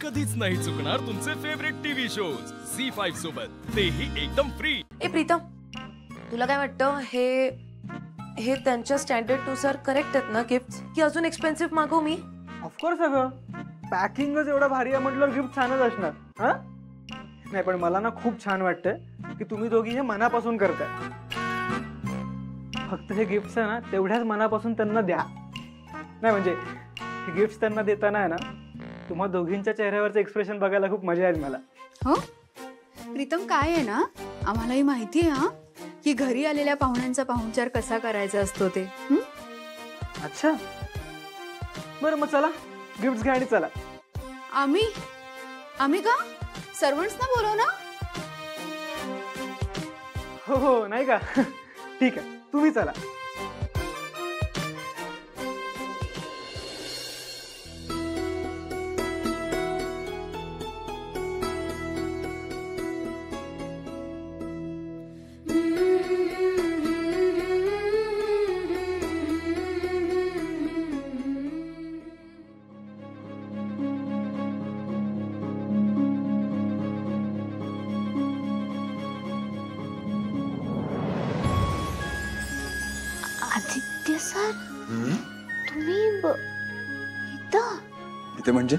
कधीच नाही चुकणार तुमचे फेवरेट टीव्ही शोज झी5 सोबत, तेही एकदम फ्री। ए प्रीतम, तुला काय वाटतं हे त्यांच्या स्टँडर्ड नुसार करेक्ट आहेत ना गिफ्ट्स, की अजून एक्सपेन्सिव्ह मागवू मी? ऑफकोर्स अगं, पॅकिंगच एवढं भारी आहे म्हटलं गिफ्ट छानच असणार। हा नाही, पण मला ना खूप छान वाटतंय की तुम्ही दोघी हे मनापासून करताय। फक्त हे गिफ्ट्स आहे ना तेवढ्याच मनापासून त्यांना द्या। नाही म्हणजे हे गिफ्ट्स त्यांना देताना आहे ना, तुम्हा दोघींच्या चेहऱ्यावरचं एक्सप्रेशन बघायला खूप मजा येईल मला। हो प्रीतम, काय आहे ना, आम्हालाही माहिती आहे हा की घरी आलेल्या पाहुण्यांचा पाहुणचार कसा करायचा असतो ते। अच्छा, बरं मग चला गिफ्ट्स घ्या आणि चला। आम्ही का सर्वंट्सना बोलव ना? हो नाही का? ठीक आहे, तुम्ही चला। आदित्य सर, तुम्ही इथे म्हणजे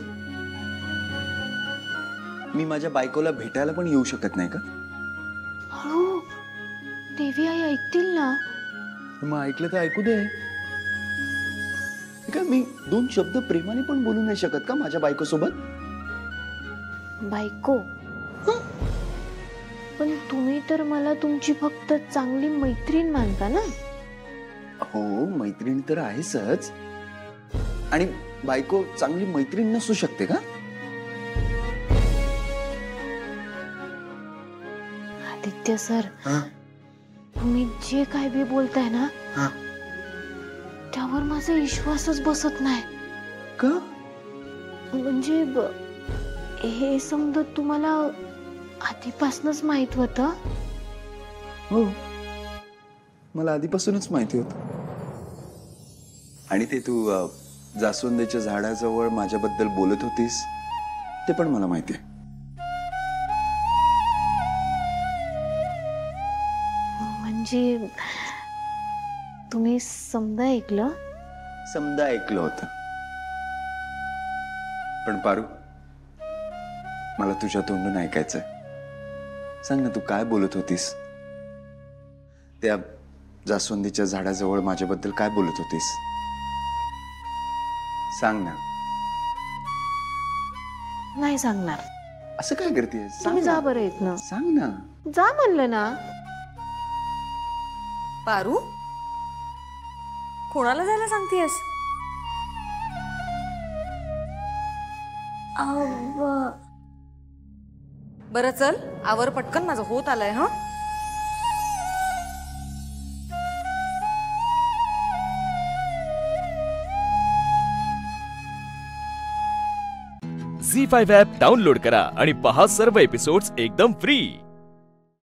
मी माझ्या बायकोला भेटायला पण येऊ शकत नाही का? हळू, देवी आई ऐकतील ना। मग ऐकलं तर ऐकू दे। का मी दोन शब्द प्रेमाने पण बोलू नाही शकत का माझ्या बायको सोबत? बायको? पण तुम्ही तर मला तुमची फक्त चांगली मैत्रीण मानता ना? हो, मैत्रीण तर आहेसच, आणि बायको चांगली मैत्रीण नसू शकते का? आदित्य सर, तुम्ही जे काय बी बोलताय ना त्यावर माझा विश्वासच बसत नाही। का? म्हणजे हे समजा तुम्हाला आधीपासूनच माहित होतं? हो, मला आधीपासूनच माहिती होतं। आणि ते तू जास्वंदीच्या झाडाजवळ माझ्याबद्दल बोलत होतीस ते पण मला माहिती आहे। म्हणजे तुम्ही समजा ऐकलं? समजा ऐकलं होतं, पण पारू, मला तुझ्या तोंडून ऐकायचंय। सांग ना, तू काय बोलत होतीस? त्या जास्वंदीच्या झाडाजवळ माझ्याबद्दल काय बोलत होतीस? सांग ना। नाही सांगणार। असं काय करतेस? तुम्ही जा बरं इथनं। सांग ना। जा म्हणलं ना। पारू, कोणाला जायला सांगतेस? बरं चल, आवर पटकन, माझं होत आलंय। हा झी5 ॲप डाउनलोड करा आणि पहा सर्व एपिसोड्स एकदम फ्री।